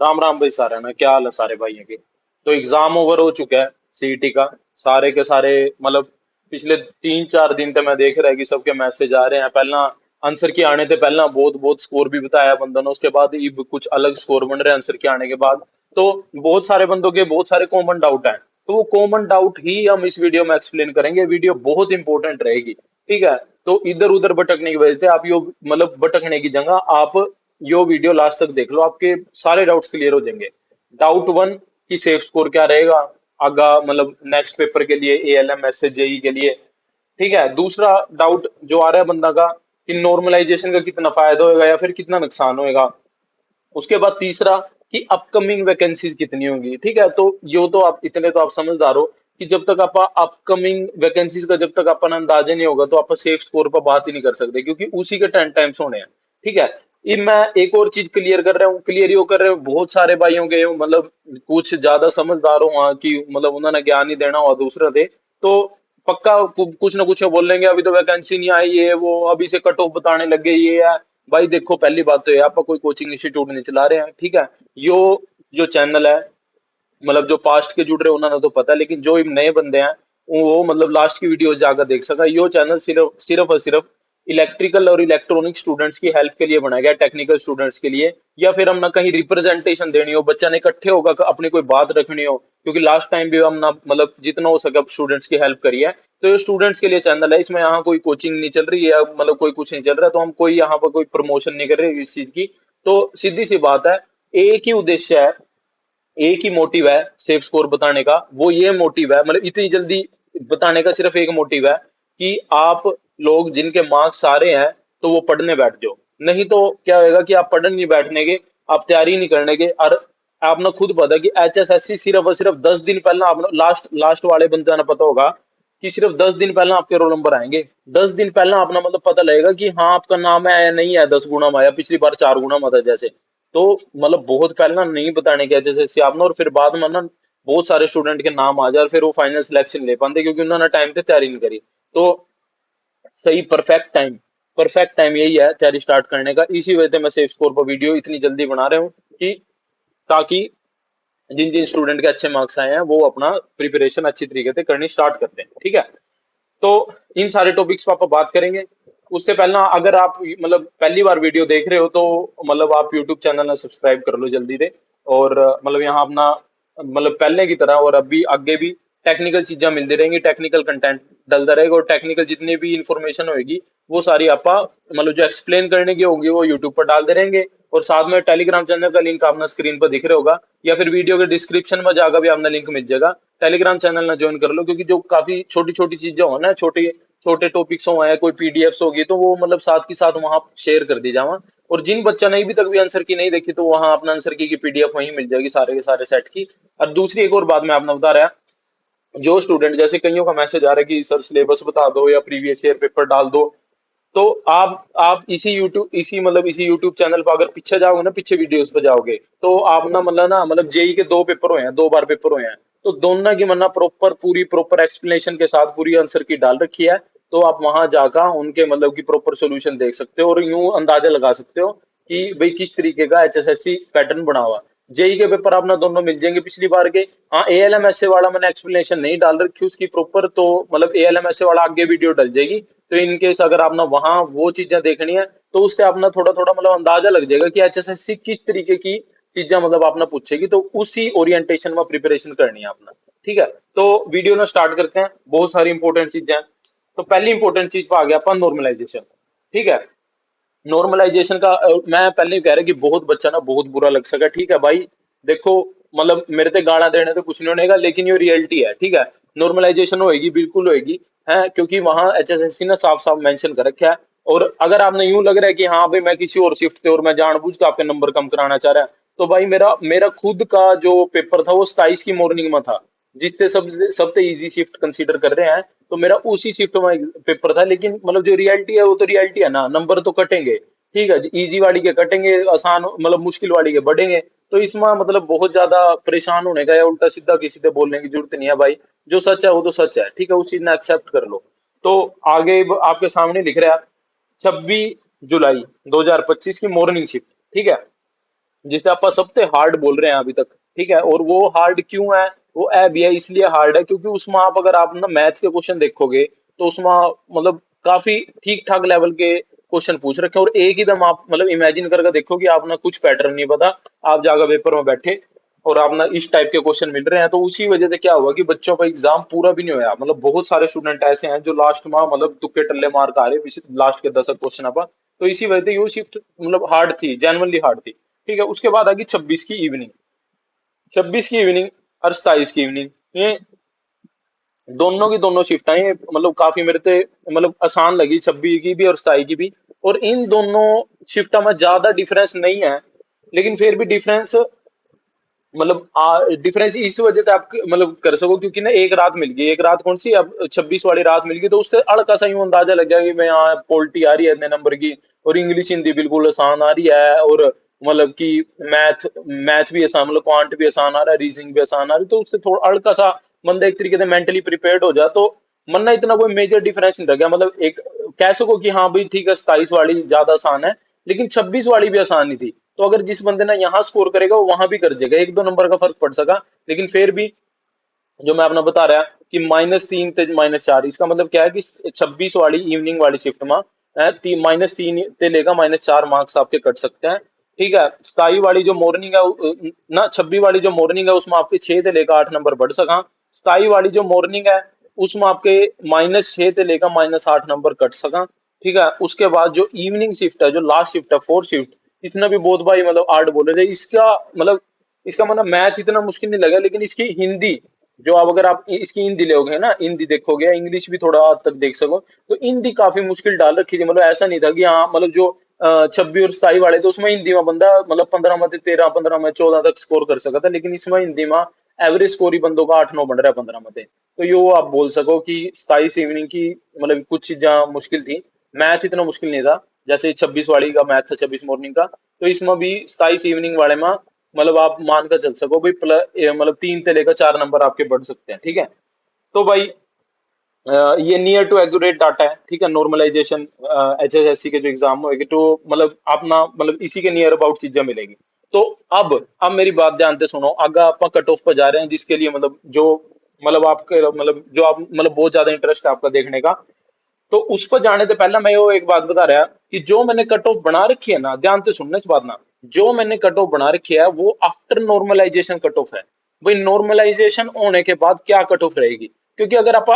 राम राम भाई सारे ना, क्या हाल है सारे भाइयों के। तो एग्जाम ओवर हो चुका है सीईटी का। सारे के सारे मतलब पिछले 3 4 दिन तक मैं देख रहा है कि सबके मैसेज आ रहे हैं। पहला आंसर की आने थे, पहला बहुत बहुत स्कोर भी बताया बंदों ने, उसके बाद ये कुछ अलग स्कोर बन रहे हैं आंसर के आने के बाद। तो बहुत सारे बंदों के बहुत सारे कॉमन डाउट हैं। तो वो कॉमन डाउट ही हम इस वीडियो में एक्सप्लेन करेंगे। वीडियो बहुत इंपॉर्टेंट रहेगी, ठीक है। तो इधर उधर भटकने की वजह से आप यो मतलब भटकने की जगह आप यो वीडियो लास्ट तक देख लो, आपके सारे डाउट्स क्लियर हो जाएंगे। डाउट वन कि सेफ स्कोर क्या रहेगा आगा, मतलब नेक्स्ट पेपर के लिए, एएलएम एस जेई के लिए, ठीक है। दूसरा डाउट जो आ रहा है बंदा का कि नॉर्मलाइजेशन का कितना फायदा होगा या फिर कितना नुकसान होएगा। उसके बाद तीसरा कि अपकमिंग वैकेंसीज कितनी होंगी, ठीक है। तो यो तो आप इतने तो आप समझदार हो कि जब तक आप अपकमिंग वैकेंसीज का जब तक अपन अंदाजा नहीं होगा तो आप सेफ स्कोर पर बात ही नहीं कर सकते, क्योंकि उसी के 10 टाइम्स होने हैं, ठीक है। ये मैं एक और चीज क्लियर कर रहा हूँ, क्लियर यो कर रहे हूँ बहुत सारे भाइयों के मतलब कुछ ज्यादा समझदार हो वहाँ की, मतलब उन्होंने ज्ञान ही देना हुआ दूसरा दे। तो पक्का कुछ ना कुछ बोल लेंगे अभी तो वैकेंसी नहीं आई है, वो अभी से कट ऑफ बताने लग गए ये है। भाई देखो, पहली बात तो ये आप कोई कोचिंग इंस्टीट्यूट नहीं चला रहे हैं, ठीक है। यो जो चैनल है, मतलब जो पास्ट के जुड़ रहे हैं उन्होंने तो पता है, लेकिन जो नए बंदे हैं वो मतलब लास्ट की वीडियो जाकर देख सका। यो चैनल सिर्फ सिर्फ और सिर्फ इलेक्ट्रिकल और इलेक्ट्रॉनिक स्टूडेंट्स की हेल्प के लिए बनाया गया, टेक्निकल स्टूडेंट्स के लिए। या फिर हम ना कहीं रिप्रेजेंटेशन देनी हो, बच्चा ने इकट्ठे होगा अपनी कोई बात रखनी हो, क्योंकि लास्ट टाइम भी हम ना मतलब जितना हो सके स्टूडेंट्स की हेल्प करी है। तो ये स्टूडेंट्स के लिए चैनल है, इसमें यहाँ कोई कोचिंग नहीं चल रही है, मतलब कोई कुछ नहीं चल रहा है, तो हम कोई यहाँ पर कोई प्रमोशन नहीं कर रहे इस चीज की। तो सीधी सी बात है, एक ही उद्देश्य है, एक ही मोटिव है सेफ स्कोर बताने का। वो ये मोटिव है, मतलब इतनी जल्दी बताने का सिर्फ एक मोटिव है कि आप लोग जिनके मार्क्स आ रहे हैं तो वो पढ़ने बैठ जाओ। नहीं तो क्या होगा कि आप पढ़ने नहीं बैठने के, आप तैयारी नहीं करने के। और आपने खुद पता कि एचएसएससी सिर्फ और सिर्फ 10 दिन पहले आप लास्ट लास्ट वाले बंदे ने पता होगा कि सिर्फ 10 दिन पहले आपके रोल नंबर आएंगे। 10 दिन पहले अपना मतलब पता लगेगा कि हाँ आपका नाम है या नहीं है, 10 गुना में आया, पिछली बार 4 गुना में था जैसे। तो मतलब बहुत पहले ना नहीं बताने के जैसे सियापना, और फिर बाद में ना बहुत सारे स्टूडेंट के नाम आ जाए और फिर वो फाइनल सिलेक्शन ले पाते क्योंकि उन्होंने टाइम पे तैयारी नहीं करी। तो सही परफेक्ट टाइम यही है तैयारी स्टार्ट करने का। इसी वजह से मैं सेफ स्कोर पर वीडियो इतनी जल्दी बना रहा हूँ कि ताकि जिन जिन स्टूडेंट के अच्छे मार्क्स आए हैं वो अपना प्रिपरेशन अच्छी तरीके से करनी स्टार्ट करते हैं, ठीक है। तो इन सारे टॉपिक्स पर आप बात करेंगे। उससे पहला अगर आप मतलब पहली बार वीडियो देख रहे हो तो मतलब आप यूट्यूब चैनल ना सब्सक्राइब कर लो जल्दी से। और मतलब यहाँ अपना मतलब पहले की तरह और अभी आगे भी टेक्निकल चीजें मिलती रहेंगी, टेक्निकल कंटेंट डलता रहेगा, और टेक्निकल जितनी भी इंफॉर्मेशन होगी वो सारी आपा मतलब जो एक्सप्लेन करने की होगी वो यूट्यूब पर डालते रहेंगे। और साथ में टेलीग्राम चैनल का लिंक आपने स्क्रीन पर दिख रहा होगा, या फिर वीडियो के डिस्क्रिप्शन में जाकर भी आपने लिंक मिल जाएगा। टेलीग्राम चैनल ना ज्वाइन कर लो, क्योंकि जो काफी छोटी छोटी चीजें हो ना, छोटे छोटे टॉपिक्स हो, या कोई पीडीएफ्स होगी तो वो मतलब साथ के साथ वहां शेयर कर दी जावा। और जिन बच्चा ने अभी तक भी आंसर की नहीं देखी तो वहां अपना आंसर की पीडीएफ वहीं मिल जाएगी सारे के सारे सेट की। और दूसरी एक और बात मैं आपने बता रहा, जो स्टूडेंट जैसे कईयों का मैसेज आ रहा है कि सर सिलेबस बता दो या प्रीवियस ईयर पेपर डाल दो। तो आप इसी यूट्यूब चैनल पर अगर पीछे जाओगे ना, पीछे वीडियोस पे जाओगे, तो आप ना मतलब जेई के 2 पेपर हुए हैं, 2 बार पेपर हुए हैं। तो दोनों की मतलब पूरी प्रॉपर एक्सप्लेनेशन के साथ पूरी आंसर की डाल रखी है। तो आप वहां जाकर उनके मतलब की प्रॉपर सॉल्यूशन देख सकते हो और यूं अंदाजा लगा सकते हो कि भाई किस तरीके का एचएसएससी पैटर्न बना हुआ। जेई के पेपर आपना दोनों मिल जाएंगे पिछली बार के। हाँ, एएलएमएसए वाला मैंने एक्सप्लेनेशन नहीं डाल रखी उसकी प्रॉपर, तो मतलब एएलएमएसए वाला आगे वीडियो डल जाएगी। तो इन केस अगर आपने वहां वो चीजें देखनी है तो उससे अपना थोड़ा थोड़ा मतलब अंदाजा लग जाएगा कि एचएसएससी किस तरीके की चीजें मतलब आपने पूछेगी, तो उसी ओरिएंटेशन में प्रिपरेशन करनी है अपना, ठीक है। तो वीडियो ना स्टार्ट करते हैं, बहुत सारी इंपॉर्टेंट चीजें हैं। तो पहली इंपॉर्टेंट चीज पर आ गया अपन, नॉर्मलाइजेशन, ठीक है। नॉर्मलाइजेशन का मैं पहले ही कह रहा कि बहुत बच्चा ना बहुत बुरा लग सका, ठीक है भाई। देखो मतलब मेरे ते गाना देने तो कुछ नहीं होनेगा, लेकिन ये रियलिटी है, ठीक है। नॉर्मलाइजेशन होएगी, बिल्कुल होएगी, है, क्योंकि वहां एचएसएससी ने साफ साफ मेंशन कर रखा है। और अगर आपने यूं लग रहा है कि हाँ भाई मैं किसी और शिफ्ट थे और मैं जानबूझ के आपके नंबर कम कराना चाह रहा है, तो भाई मेरा मेरा खुद का जो पेपर था वो 27 की मॉर्निंग में था, जिससे सबसे इजी शिफ्ट कंसीडर कर रहे हैं। तो मेरा उसी शिफ्ट में पेपर था, लेकिन मतलब जो रियलिटी है वो तो रियलिटी है ना, नंबर तो कटेंगे, ठीक है। इजी वाली के कटेंगे, आसान मतलब मुश्किल वाली के बढ़ेंगे। तो इसमें मतलब बहुत ज्यादा परेशान होने का या उल्टा सीधा किसी से बोलने की जरूरत नहीं है भाई। जो सच है वो तो सच है, ठीक है, उस चीज ने एक्सेप्ट कर लो। तो आगे आपके सामने लिख रहा है 26 जुलाई 2025 की मॉर्निंग शिफ्ट, ठीक है। जिसे आप सबसे हार्ड बोल रहे हैं अभी तक, ठीक है। और वो हार्ड क्यों है, वो है भी है इसलिए हार्ड है क्योंकि उसमें आप अगर आप ना मैथ के क्वेश्चन देखोगे तो उसमें मतलब काफी ठीक ठाक लेवल के क्वेश्चन पूछ रखे हैं, और एक ही दम आप मतलब इमेजिन करके देखो कि आप ना कुछ पैटर्न नहीं पता, आप जाकर पेपर में बैठे और आप ना इस टाइप के क्वेश्चन मिल रहे हैं, तो उसी वजह से क्या हुआ कि बच्चों का एग्जाम पूरा भी नहीं होया। मतलब बहुत सारे स्टूडेंट ऐसे हैं जो लास्ट में मतलब तुक्के टल्ले मार के आ रहे लास्ट के 10 क्वेश्चन आप, तो इसी वजह से ये शिफ्ट मतलब हार्ड थी, जेनुअनली हार्ड थी। ठीक है, उसके बाद आ गई 26 की इवनिंग। 26 की इवनिंग और 27 की इवनिंग, ये दोनों की दोनों शिफ्ट आई मतलब काफी मेरे से मतलब आसान लगी, 26 की भी और 27 की भी। और इन दोनों शिफ्टों में ज्यादा डिफरेंस नहीं है, लेकिन फिर भी डिफरेंस मतलब डिफरेंस इस वजह से आप मतलब कर सको क्योंकि ना एक रात मिल गई, एक रात कौन सी अब 26 वाली रात मिल गई, तो उससे अड़का सा यूं अंदाजा लग गया कि मैं यहाँ पोल्टी आ रही है इतने नंबर की, और इंग्लिश हिंदी बिल्कुल आसान आ रही है, और मतलब कि मैथ मैथ भी आसान, मतलब क्वांट भी आसान आ रहा है, रीजनिंग भी आसान आ रही है, तो उससे थोड़ा अड़का सा बंदा एक तरीके से मेंटली प्रिपेयर्ड हो जाए तो मन ना इतना कोई मेजर डिफरेंस नहीं रह गया। मतलब एक कह सको कि हाँ भाई ठीक है 27 वाली ज्यादा आसान है, लेकिन 26 वाली भी आसान नहीं थी। तो अगर जिस बंदे ने यहाँ स्कोर करेगा वो वहां भी कर जाएगा, एक दो नंबर का फर्क पड़ सका, लेकिन फिर भी जो मैं अपना बता रहा कि -3 ते -4, इसका मतलब क्या है कि 26 वाली इवनिंग वाली शिफ्ट में -3 ते लेकर -4 मार्क्स आपके कट सकते हैं। ठीक है, 27 वाली जो मॉर्निंग है ना 26 वाली जो मॉर्निंग है उसमें आपके 6 से लेकर 8 नंबर बढ़ सका। 27 वाली जो मॉर्निंग है उसमें आपके -6 से लेकर -8 नंबर कट सका। ठीक है, उसके बाद जो इवनिंग शिफ्ट है, जो लास्ट शिफ्ट है, फोर्थ शिफ्ट, इसने भी बहुत भाई मतलब आर्ट बोले थे इसका। मतलब इसका मतलब मैथ इतना मुश्किल नहीं लगा, लेकिन इसकी हिंदी जो आप अगर आप इसकी हिंदी लोगे ना, हिंदी देखोगे, इंग्लिश भी थोड़ा हद तक देख सको, तो हिंदी काफी मुश्किल डाल रखी थी। मतलब ऐसा नहीं था कि हाँ मतलब जो 26 और 27 वाले थे उसमें हिंदी में बंदा मतलब 15 में से 13, 15 में 14 तक स्कोर कर सका था, लेकिन इसमें हिंदी में एवरेज स्कोर ही बंदों का 8-9 बन रहा है 15 में से। तो यो आप बोल सको कि 27 इवनिंग की मतलब कुछ चीजें मुश्किल थी, मैथ इतना मुश्किल नहीं था जैसे 26 वाली का मैथ था, 26 मॉर्निंग का। तो इसमें भी 27 इवनिंग वाले में मतलब आप मान कर चल सको भाई प्लस मतलब 3 से लेकर 4 नंबर आपके बढ़ सकते हैं। ठीक है, तो भाई ये नियर टू एक्यूरेट डाटा है। ठीक है, नॉर्मलाइजेशन HSSC के जो एग्जाम होगी तो मतलब आप ना मतलब इसी के नियर अबाउट चीजें मिलेगी। तो अब मेरी बात ध्यान से सुनो, आगे आप कट ऑफ पर जा रहे हैं जिसके लिए मतलब जो मतलब आपके मतलब जो आप मतलब बहुत ज्यादा इंटरेस्ट है आपका देखने का। तो उस पर जाने से पहले मैं वो एक बात बता रहा कि जो मैंने कट ऑफ बना रखी है ना, ध्यान से सुनना इस बात ना, जो मैंने कट ऑफ बना रखी है वो आफ्टर नॉर्मलाइजेशन कट ऑफ है। भाई नॉर्मलाइजेशन होने के बाद क्या कट ऑफ रहेगी, क्योंकि अगर आप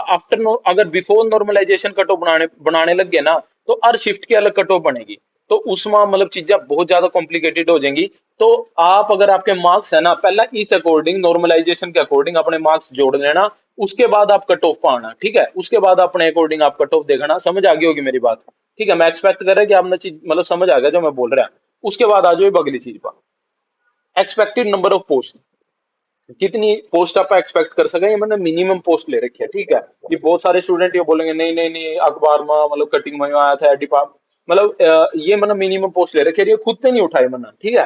अगर बिफोर नॉर्मलाइजेशन कट ऑफ बनाने बनाने लग गए ना, तो हर शिफ्ट की अलग कट ऑफ बनेगी, तो उसमें मतलब चीजें बहुत ज्यादा कॉम्प्लिकेटेड हो जाएंगी। तो आप अगर आपके मार्क्स है ना, पहला इस अकॉर्डिंग नॉर्मलाइजेशन के अकॉर्डिंग अपने मार्क्स जोड़ लेना, उसके बाद आप कट ऑफ पर आना। ठीक है, उसके बाद अपने अकॉर्डिंग आप कट ऑफ देखना। समझ आ गई होगी मेरी बात। ठीक है, मैं एक्सपेक्ट कर रहा कि आपने चीज मतलब समझ आ गया जो मैं बोल रहा हूँ। उसके बाद आ जाओ अब अगली चीज पर, एक्सपेक्टेड नंबर ऑफ पोस्ट। कितनी पोस्ट आप एक्सपेक्ट कर सके, ये मैंने मिनिमम पोस्ट ले रखी है। ठीक है, ये बहुत सारे स्टूडेंट ये बोलेंगे नहीं नहीं नहीं अखबार में मतलब कटिंग में आया था डिपार्ट, मतलब ये मैंने मिनिमम पोस्ट ले रखी है, ये खुद से नहीं उठाई मैंने। ठीक है,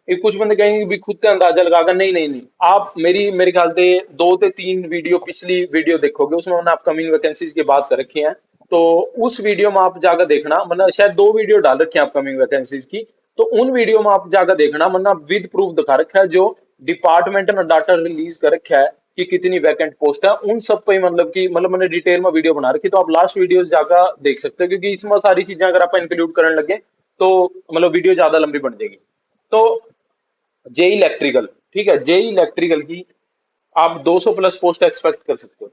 ये कुछ बंदे कहेंगे कि भी खुद से अंदाजा लगाकर, नहीं नहीं नहीं, आप मेरे ख्याल से 2 से 3 वीडियो पिछली वीडियो देखोगे, उसमें मैंने अपकमिंग वैकेंसीज की बात कर रखी है। तो उस वीडियो में आप जाकर देखना, मतलब शायद 2 वीडियो डाल रखी है अपकमिंग वैकेंसीज की, तो उन वीडियो में आप जाकर देखना, मतलब विद प्रूफ दिखा रखा है, जो डिपार्टमेंट ने डाटा रिलीज कर रखा है कि कितनी वैकेंट पोस्ट है उन सब पे मतलब कि मतलब मैंने डिटेल में वीडियो बना रखी, तो आप लास्ट वीडियोस जाकर देख सकते हो, क्योंकि इसमें सारी चीजें अगर आप इंक्लूड करने लगे तो मतलब वीडियो ज्यादा लंबी बन जाएगी। तो जेई इलेक्ट्रिकल, ठीक है, जेई इलेक्ट्रिकल की आप 200 प्लस पोस्ट एक्सपेक्ट कर सकते हो।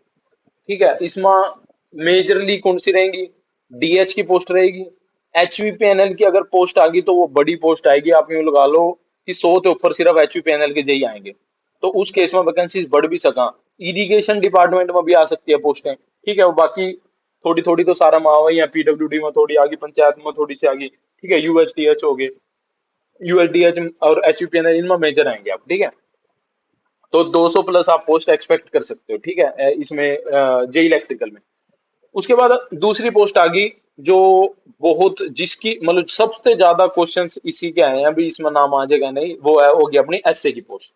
ठीक है, इसमें मेजरली कौन सी रहेंगी, डीएच की पोस्ट रहेगी। HVPNL की अगर पोस्ट आ गई तो वो बड़ी पोस्ट आएगी, आप यूं लगा लो कि 100 के ऊपर सिर्फ HVPNL के जेई आएंगे, तो उस केस में वैकेंसीज बढ़ भी सका। इरिगेशन डिपार्टमेंट में भी आ सकती है पोस्टें। ठीक है, वो बाकी थोड़ी थोड़ी तो सारा में हुआ ही है, PWD में थोड़ी आ गई, पंचायत में थोड़ी सी आ गई। ठीक है, UHDH हो गए, UHDH और HVPNL इनमें मेजर आएंगे आप। ठीक है, तो 200 प्लस आप पोस्ट एक्सपेक्ट कर सकते हो। ठीक है, इसमें जे इलेक्ट्रिकल में। उसके बाद दूसरी पोस्ट आ गई जो बहुत जिसकी मतलब सबसे ज्यादा क्वेश्चंस इसी के आए हैं, अभी इसमें नाम आ जाएगा नहीं, वो है हो गया अपनी एसए की पोस्ट।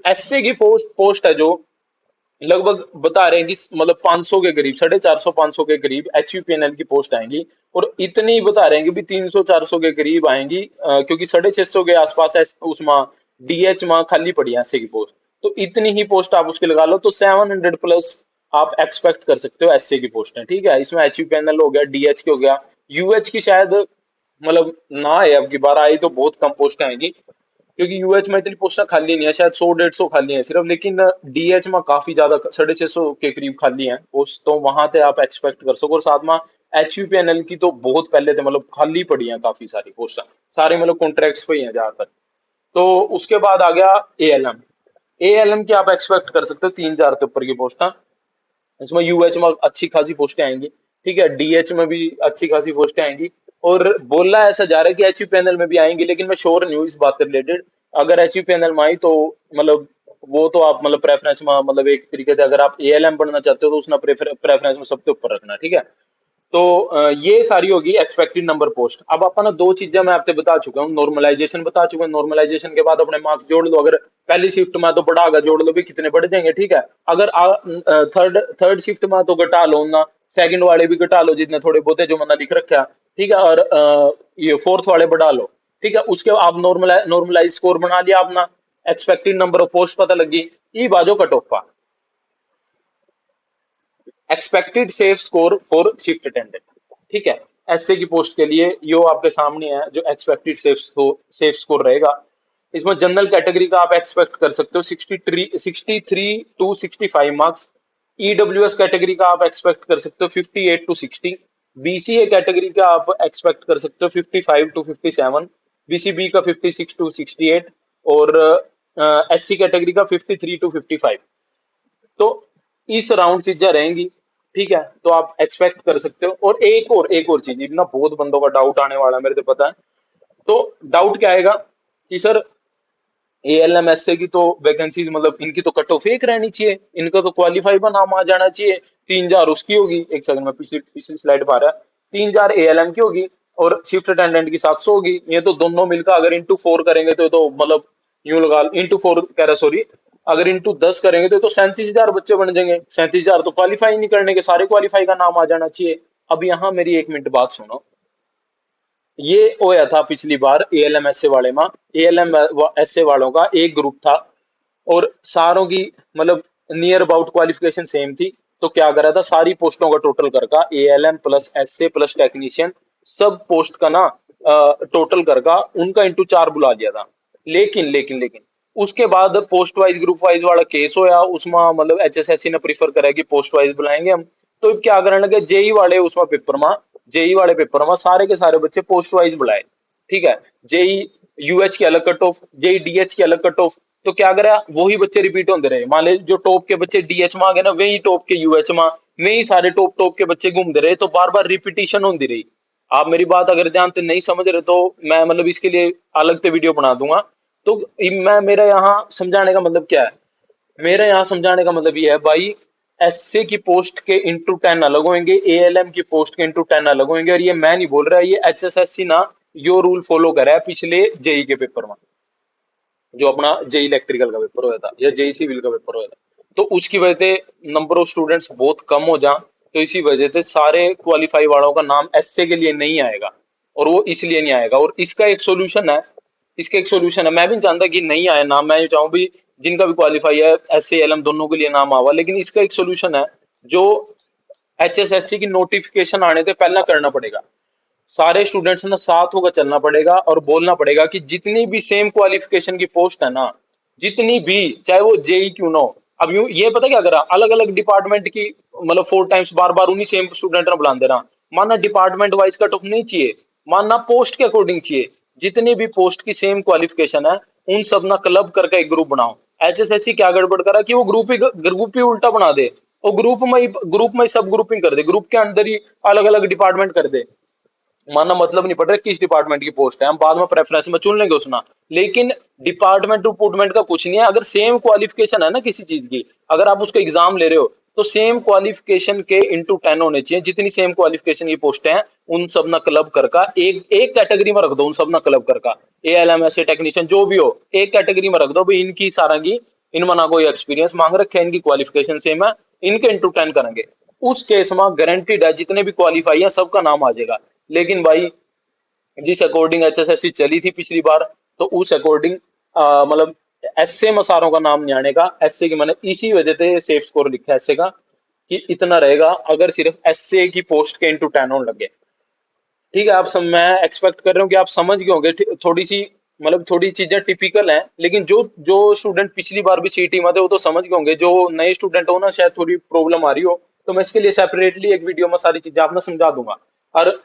एसए की पोस्ट पोस्ट है जो लगभग बता रहे हैं कि मतलब 500 के करीब, 450 500 के करीब HUPNL की पोस्ट आएंगी। और इतनी बता रहे हैं कि भी 300 400 के करीब आएंगी, क्योंकि 650 के आसपास उसमें DH में खाली पड़ी है एसए की पोस्ट। तो इतनी ही पोस्ट आप उसके लगा लो, तो 700 प्लस आप एक्सपेक्ट कर सकते हो एसए की पोस्ट है। ठीक है, इसमें HUPNL हो गया, DH की हो गया, UH की शायद मतलब ना है, अब की बार आई तो बहुत कम पोस्ट आएंगी, क्योंकि यूएच में इतनी पोस्टें खाली नहीं है, शायद 100 150 खाली है सिर्फ। लेकिन DH में काफी ज्यादा 650 के करीब खाली है पोस्ट, तो वहां से आप एक्सपेक्ट कर सको। और साथ में HUPNL की तो बहुत पहले से मतलब खाली पड़ी है काफी सारी पोस्टें, सारे मतलब कॉन्ट्रैक्ट्स पे ही है ज्यादातर। तो उसके बाद आ गया ALM। ALM की आप एक्सपेक्ट कर सकते हो 3,000 के ऊपर की पोस्टें। इसमें यूएच में अच्छी खासी पोस्टें आएंगी, ठीक है, DH में भी अच्छी खासी पोस्टें आएंगी। और बोलना ऐसा जा रहा है कि HUPNL में भी आएंगी, लेकिन मैं श्योर नहीं हूँ इस बात से रिलेटेड। अगर HUPNL में आई तो मतलब वो तो आप मतलब प्रेफरेंस में, मतलब एक तरीके से अगर आप ALM पढ़ना चाहते हो तो उसने प्रेफरेंस में सबसे ऊपर रखना, ठीक है। तो ये सारी होगी एक्सपेक्टेड नंबर पोस्ट। अब अपन दो चीजें मैं आपसे बता चुका हूँ, नॉर्मलाइजेशन बता चुका हूँ, नॉर्मलाइजेशन के बाद अपने मार्क्स जोड़ लो। अगर पहली शिफ्ट में तो बढ़ा होगा, जोड़ लो भी कितने बढ़ जाएंगे, ठीक है। अगर थर्ड थर्ड शिफ्ट में तो घटा लो ना, सेकंड वाले भी घटा लो जितने थोड़े बहुत है जो मैंने लिख रखा है, ठीक है। और ये फोर्थ वाले बढ़ा लो, ठीक है। उसके बाद आप नॉर्मलाइज स्कोर बना लिया अपना, एक्सपेक्टेड नंबर ऑफ पोस्ट पता लगी, ई बाजो cut off expected safe score for shift attendant, ठीक है। एसए की पोस्ट के लिए यो आपके सामने है जो एक्सपेक्टेड सेफ स्कोर रहेगा। इसमें जनरल कैटेगरी का आप एक्सपेक्ट कर सकते हो 63 टू 65 मार्क्स। EWS कैटेगरी का आप एक्सपेक्ट कर सकते हो 58 टू 60। BCA कैटेगरी का आप एक्सपेक्ट कर सकते हो 55 टू 57। BCB का 56 टू 68। और SC कैटेगरी का 53 टू 55। तो इस राउंड चीजें रहेंगी, ठीक है। तो आप एक्सपेक्ट कर सकते हो। और एक और चीज, ना बहुत बंदों का डाउट आने वाला है मेरे को पता है। तो डाउट क्या आएगा कि सर ALM SC की तो वैकेंसीज मतलब इनकी तो कट ऑफ एक रहनी चाहिए, इनका तो क्वालिफाई का नाम आ जाना चाहिए। 3,000 उसकी होगी, एक सेकंड में पिछली पिछली स्लाइड पर आ रहा है। 3,000 ALM की होगी और शिफ्ट अटेंडेंट की 700 होगी। ये तो दोनों मिलकर अगर इंटू 4 करेंगे तो मतलब यूं लगा, इंटू 4 कह रहा, सॉरी, अगर इंटू 10 करेंगे तो 37,000 बच्चे बन जाएंगे। 37,000 तो क्वालिफाई नहीं करने के, सारे क्वालिफाई का नाम आ जाना चाहिए। अब यहाँ मेरी 1 मिनट बात सुनो। ये होया था पिछली बार ALM SC वाले में। ALM SC वालों का एक ग्रुप था और सारों की मतलब नियर अबाउट क्वालिफिकेशन सेम थी। तो क्या करा था, सारी पोस्टों का टोटल करका ALM plus SC plus technician, सब पोस्ट का ना टोटल करका उनका इंटू 4 बुला दिया था। लेकिन उसके बाद पोस्ट वाइज ग्रुप वाइज वाला केस होया, उसमें मतलब HSSC ने प्रीफर करा कि पोस्ट वाइज बुलाएंगे हम। तो क्या करने लगे, जेई वाले उसमें पेपर में, जेई वाले पेपर में सारे के सारे बच्चे पोस्ट वाइज बुलाए, ठीक है। जेई UH की अलग कट ऑफ, जेई DH की अलग कट ऑफ। तो क्या करा, वही बच्चे रिपीट होते रहे। मान ले जो टॉप के बच्चे DH में आ गए ना, वही टॉप के UH में ही सारे टॉप टॉप के बच्चे घूमते रहे। तो बार बार रिपीटिशन होती रही। आप मेरी बात अगर ध्यान से नहीं समझ रहे तो मैं मतलब इसके लिए अलग से वीडियो बना दूंगा। तो मैं मेरा यहाँ समझाने का मतलब क्या है, मेरा यहाँ समझाने का मतलब ये है भाई, SC की पोस्ट के इंटू 10 अलग होंगे, ALM की पोस्ट के इंटू 10 अलग होंगे। और ये मैं नहीं बोल रहा, ये HSSC ना यो रूल फॉलो कर रहा है पिछले जेई के पेपर में, जो अपना जेई इलेक्ट्रिकल का पेपर हुआ था या जेई सिविल का पेपर हुआ था। तो उसकी वजह से नंबर ऑफ स्टूडेंट्स बहुत कम हो जा, तो इसी वजह से सारे क्वालिफाई वालों का नाम एसए के लिए नहीं आएगा। और वो इसलिए नहीं आएगा, और इसका एक सोल्यूशन है, इसका एक सोल्यूशन है। मैं भी नहीं चाहता कि नहीं आए नाम, मैं ये चाहूँ भी जिनका भी क्वालिफाई है SC LM दोनों के लिए नाम आवा। लेकिन इसका एक सोल्यूशन है जो HSSC की नोटिफिकेशन आने से पहला करना पड़ेगा। सारे स्टूडेंट्स ने साथ होकर चलना पड़ेगा और बोलना पड़ेगा कि जितनी भी सेम क्वालिफिकेशन की पोस्ट है ना, जितनी भी, चाहे वो जेई क्यों ना हो। अब यूं ये पता क्या करा, अलग अलग डिपार्टमेंट की मतलब 4 टाइम्स बार बार उन्हीं सेम स्टूडेंट ने बुला देना। मानना डिपार्टमेंट वाइज कट ऑफ नहीं चाहिए, मानना पोस्ट के अकॉर्डिंग चाहिए। जितनी भी पोस्ट की सेम क्वालिफिकेशन है उन सब ना क्लब करके एक ग्रुप बनाओ। HSSC क्या गड़बड़ करा कि वो ग्रुप ही उल्टा बना दे, वो ग्रुप में ही सब ग्रुपिंग कर दे, ग्रुप के अंदर ही अलग अलग डिपार्टमेंट कर दे। मानना मतलब नहीं पड़ रहा किस डिपार्टमेंट की पोस्ट है, हम बाद में प्रेफरेंस में चुन लेंगे उसना। लेकिन डिपार्टमेंट टू पुटमेंट का कुछ नहीं है। अगर सेम क्वालिफिकेशन है ना किसी चीज की, अगर आप उसको एग्जाम ले रहे हो तो सेम क्वालिफिकेशन के इंटू 10 होने चाहिए। जितनी सेम क्वालिफिकेशन की पोस्ट है उन सब ना क्लब करका एक एक कैटेगरी में रख दो, उन सब ना क्लब करका ALM SC टेक्नीशियन जो भी हो एक कैटेगरी में रख दो भाई, इनकी सारा की इनमें ना कोई एक्सपीरियंस मांग रखे है, इनकी क्वालिफिकेशन सेम है, इनके इंटू 10 करेंगे, उस केस में गारंटीड है जितने भी क्वालिफाई है सबका नाम आ जाएगा। लेकिन भाई जिस अकॉर्डिंग एचएसएससी चली थी पिछली बार, तो उस अकॉर्डिंग मतलब एसए में सारों का नाम नहीं आने का, एसए की मैंने इसी वजह से सेफ स्कोर लिखा है एसए का, कि इतना रहेगा अगर सिर्फ एसए की पोस्ट के इंटू 10 होने लगे। ठीक है, आप सब, मैं एक्सपेक्ट कर रहा हूँ कि आप समझ गए होंगे, थोड़ी सी मतलब थोड़ी चीजें टिपिकल हैं, लेकिन जो जो स्टूडेंट पिछली बार भी सीटी में थे वो तो समझ गए होंगे, जो नए स्टूडेंट हो ना शायद थोड़ी प्रॉब्लम आ रही हो, तो मैं इसके लिए सेपरेटली एक वीडियो में सारी चीजें आपने समझा दूंगा। और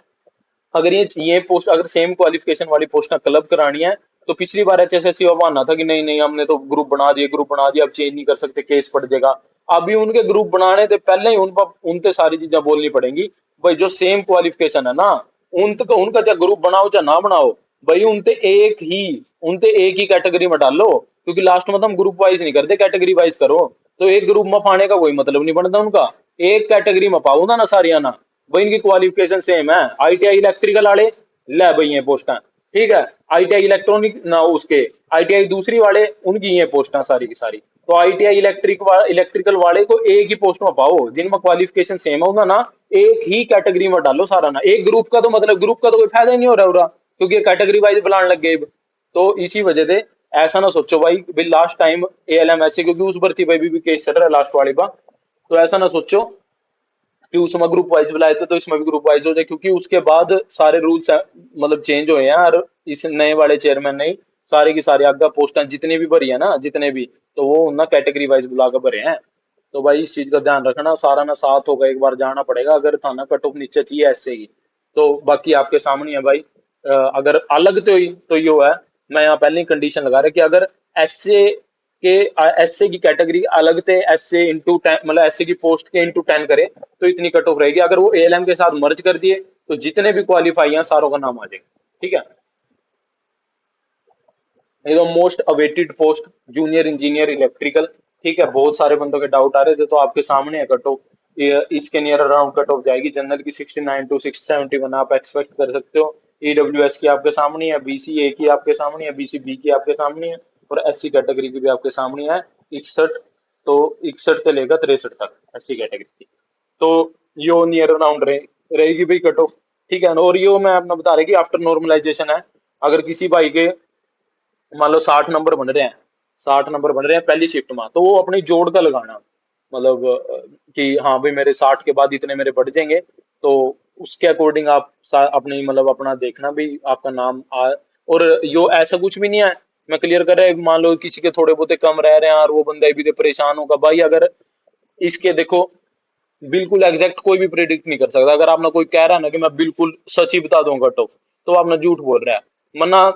अगर ये पोस्ट अगर सेम क्वालिफिकेशन वाली पोस्ट क्लब करानी है, तो पिछली बार एचएसएससी का बहाना था कि नहीं नहीं हमने तो ग्रुप बना दिया, अब चेंज नहीं कर सकते, केस पड़ जाएगा। अभी उनके ग्रुप बनाने से पहले ही उनसे सारी चीजें बोलनी पड़ेंगी। भाई जो सेम क्वालिफिकेशन है ना, उनका उनका चाहे ग्रुप बनाओ चाहे ना बनाओ, भाई उनते एक ही कैटेगरी में डालो, क्योंकि लास्ट में तो हम ग्रुप वाइज नहीं करते, कैटेगरी वाइज करो। तो एक ग्रुप में पाने का कोई मतलब नहीं बनता उनका, एक कैटेगरी में पाओ ना सारिया ना। भाई इनकी क्वालिफिकेशन सेम है, आईटीआई इलेक्ट्रिकल वाले ले भाई ये पोस्टा, ठीक है, आईटीआई इलेक्ट्रॉनिक ना उसके आईटीआई दूसरी वाले उनकी ये पोस्टा सारी की सारी। तो आईटीआई इलेक्ट्रिकल वाले को एक ही पोस्ट में पाओ, जिनमें क्वालिफिकेशन सेम होगा ना, एक ही कैटेगरी में डालो सारा ना, एक ग्रुप का तो मतलब ग्रुप का तो कोई फायदा ही नहीं हो रहा होगा, क्योंकि कैटेगरी वाइज बुलाने लग गए। तो इसी वजह से ऐसा ना सोचो भाई लास्ट टाइम एएलएम ऐसे, क्योंकि उस भर्ती पे भी केस चल रहा है लास्ट वाले का, तो ऐसा ना सोचो कि उसमें ग्रुप वाइज बुलाए थे तो इसमें भी ग्रुप वाइज हो जाए, क्योंकि उसके बाद सारे रूल्स मतलब चेंज हुए हैं, और इस नए वाले चेयरमैन ने ही सारे की सारी आगे पोस्टें जितनी भी भरी है ना, जितने भी, तो वो उन्हें कैटेगरी वाइज बुला कर भरे हैं। तो भाई इस चीज का ध्यान रखना, सारा ना साथ होगा, एक बार जाना पड़ेगा अगर थाना कट ऑफ नीचे चाहिए ऐसे ही। तो बाकी आपके सामने है भाई, अगर अलग तो यो है, मैं यहाँ पहले ही कंडीशन लगा रहा कि अगर एसए के एसए की कैटेगरी अलग थे, एसए इंटू 10 मतलब एसए की पोस्ट के इंटू 10 करे तो इतनी कट ऑफ रहेगी, अगर वो एएलएम के साथ मर्ज कर दिए तो जितने भी क्वालिफाई हैं सारों का नाम आ जाएगा। ठीक है, ये तो most awaited post junior engineer electrical. ठीक है, बहुत सारे बंदों के डाउट आ रहे थे, तो आपके सामने है कट ऑफ, इसके नियर अराउंड कट ऑफ जाएगी, जनरल की 69 टू 671 आप एक्सपेक्ट कर सकते हो, ईडब्ल्यूएस की आपके सामने है, बीसी ए की आपके सामने है, बीसी बी की आपके सामने है, और एससी कैटेगरी की भी आपके सामने है 61, तो 61 से लेकर 63 तक एससी कैटेगरी की। तो यो नियर अराउंड रहेगी भाई कट ऑफ। ठीक है, और यो मैं आपने बता रहा कि आफ्टर नॉर्मलाइजेशन है, अगर किसी भाई के मान लो 60 नंबर बन रहे हैं, 60 नंबर बन रहे हैं पहली शिफ्ट में, तो वो अपनी जोड़ का लगाना, मतलब कि हाँ भाई मेरे 60 के बाद इतने मेरे बढ़ जाएंगे, तो उसके अकॉर्डिंग आप अपनी मतलब अपना देखना भी आपका नाम आ। और यो ऐसा कुछ भी नहीं है, मैं क्लियर कर रहा है, मान लो किसी के थोड़े बहुत कम रह रहे हैं और वो बंदा भी तो परेशान होगा भाई, अगर इसके देखो बिल्कुल एग्जैक्ट कोई भी प्रिडिक्ट नहीं कर सकता, अगर आपने कोई कह रहा है ना कि मैं बिल्कुल सच ही बता दूंगा कट ऑफ, तो आपने झूठ बोल रहा है, वरना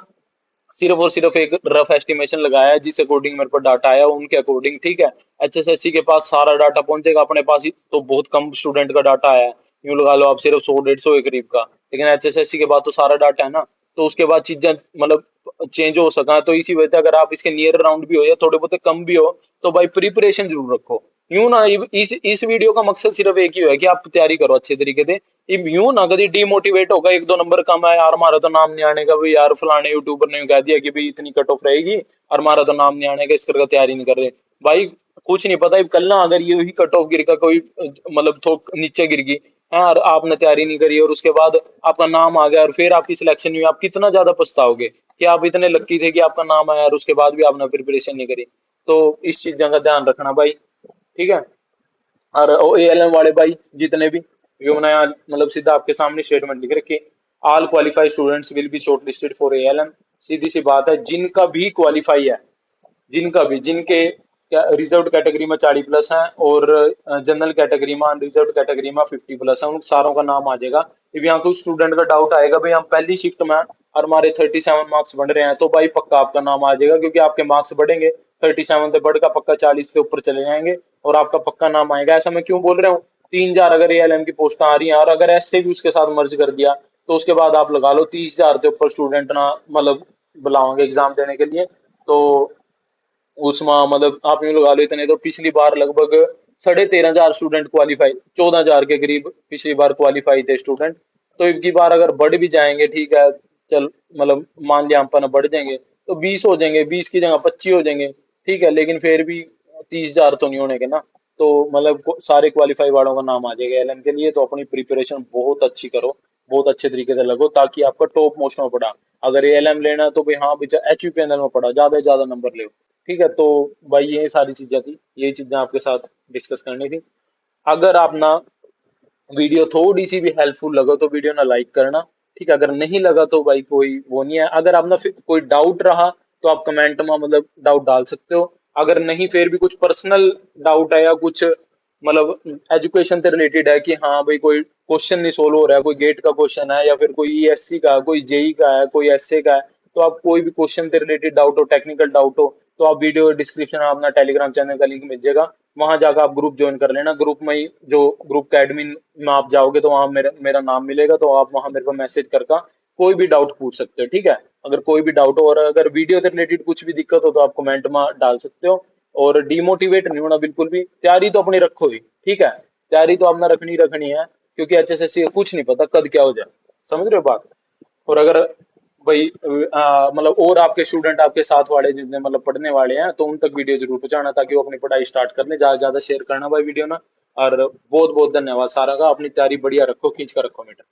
सिर्फ और सिर्फ एक रफ एस्टिमेशन लगाया है, जिस अकॉर्डिंग मेरे पास डाटा आया उनके अकॉर्डिंग। ठीक है, एचएसएससी के पास सारा डाटा पहुंचेगा, अपने पास ही तो बहुत कम स्टूडेंट का डाटा आया है, यूं लगा लो आप सिर्फ 100 150 के करीब का, लेकिन एचएसएससी के बाद तो सारा डाटा है ना, तो उसके बाद चीजें मतलब चेंज हो सका, तो इसी वजह से अगर आप इसके नियर राउंड भी हो या थोड़े बहुत कम भी हो, तो भाई प्रिपरेशन जरूर रखो। यूं ना इस वीडियो का मकसद सिर्फ एक ही है कि आप तैयारी करो अच्छे तरीके से, अब यूं ना कभी डीमोटिवेट होगा, 1 2 नंबर कम है यार हमारा तो नाम नहीं आने का, भाई यार फलाने यूट्यूबर ने यूं कह दिया कि भाई इतनी कट ऑफ रहेगी और हमारा तो नाम नहीं आने का, इस करके तैयारी नहीं कर रहे। भाई कुछ नहीं पता, कल ना अगर ये ही कट ऑफ गिर का कोई मतलब थोक नीचे गिर गई है और आपने तैयारी नहीं करी और उसके बाद आपका नाम आ गया और फिर आपकी सिलेक्शन हुई, आप कितना ज्यादा पछताओगे कि आप इतने लक्की थे कि आपका नाम आया और उसके बाद भी आपने प्रिपरेशन नहीं करी। तो इस चीजों का ध्यान रखना भाई। ठीक है, और एएलएम वाले भाई जितने भी, ये मैंने आज मतलब सीधा आपके सामने स्टेटमेंट लिख रखी, all qualified students will be shortlisted for A L M. सीधी सी बात है, जिनका भी क्वालिफाई है, जिनका भी जिनके रिजर्व कैटेगरी में 40+ हैं और जनरल कैटेगरी में अनरिजर्व कैटेगरी में 50+ है, उन सारों का नाम आ जाएगा। अब यहाँ कुछ स्टूडेंट का डाउट आएगा भाई हम पहली शिफ्ट में हैं और हमारे 37 मार्क्स बढ़ रहे हैं, तो भाई पक्का आपका नाम आ जाएगा, क्योंकि आपके मार्क्स बढ़ेंगे, 37 से बढ़कर पक्का 40 से ऊपर चले जाएंगे और आपका पक्का नाम आएगा। ऐसा मैं क्यों बोल रहा हूँ, 3,000 अगर एएलएम की पोस्ट आ रही हैं और अगर एस से भी उसके साथ मर्ज कर दिया, तो उसके बाद आप लगा लो 30,000 से ऊपर स्टूडेंट ना मतलब बुलाओगे एग्जाम देने के लिए। तो उसमें मतलब आप यूं लगा लो, इतने तो पिछली बार लगभग 13,500 स्टूडेंट क्वालिफाई, 14,000 के करीब पिछली बार क्वालिफाई थे स्टूडेंट। तो इनकी बार अगर बढ़ भी जाएंगे, ठीक है, चल मतलब मान लिया हम पर बढ़ जाएंगे तो 20 हो जाएंगे, 20 की जगह 25 हो जाएंगे। ठीक है, लेकिन फिर भी 30,000 तो नहीं होने के ना। तो मतलब सारे क्वालिफाई वालों का नाम आ जाएगा एलएम के लिए, तो अपनी प्रिपरेशन बहुत अच्छी करो, बहुत अच्छे तरीके से लगो, ताकि आपका टॉप मोस्ट में पड़ा। अगर एलएम लेना है तो भाई हाँ बेचा एचयूपीएनएल में पड़ा, ज्यादा से ज्यादा नंबर ले। ठीक है, तो भाई ये सारी चीजें थी, यही चीजें आपके साथ डिस्कस करनी थी। अगर आप ना वीडियो थोड़ी सी भी हेल्पफुल लगा तो वीडियो ना लाइक करना। ठीक है, अगर नहीं लगा तो भाई कोई वो नहीं है। अगर आप ना फिर कोई डाउट रहा तो आप कमेंट में मतलब डाउट डाल सकते हो। अगर नहीं फिर भी कुछ पर्सनल डाउट है या कुछ मतलब एजुकेशन से रिलेटेड है कि हाँ भाई कोई क्वेश्चन नहीं सोल्व हो रहा है, कोई गेट का क्वेश्चन है या फिर कोई ईएससी का, कोई जेई का है, कोई एसए का है, तो आप कोई भी क्वेश्चन से रिलेटेड डाउट हो, टेक्निकल डाउट हो, तो आप वीडियो डिस्क्रिप्शन में अपना टेलीग्राम चैनल का लिंक मिल जाएगा, वहां जाकर आप ग्रुप ज्वाइन कर लेना। ग्रुप में ही जो ग्रुप का एडमिन में आप जाओगे तो वहां मेरा मेरा नाम मिलेगा, तो आप वहां मेरे को मैसेज करके कोई भी डाउट पूछ सकते हो। ठीक है, अगर कोई भी डाउट हो और अगर वीडियो से रिलेटेड कुछ भी दिक्कत हो तो आप कमेंट में डाल सकते हो। और डिमोटिवेट नहीं होना बिल्कुल भी, तैयारी तो अपनी रखो ही। ठीक है, तैयारी तो आपने रखनी रखनी है, क्योंकि एचएसएससी का कुछ नहीं पता कद क्या हो जाए। समझ रहे हो बात? और अगर भाई मतलब और आपके स्टूडेंट आपके साथ वाले जितने मतलब पढ़ने वाले हैं, तो उन तक वीडियो जरूर पहुंचाना ताकि वो अपनी पढ़ाई स्टार्ट कर ले। ज्यादा से ज्यादा शेयर करना भाई वीडियो ना। और बहुत बहुत धन्यवाद सारा का, अपनी तैयारी बढ़िया रखो, खींच कर रखो बेटा।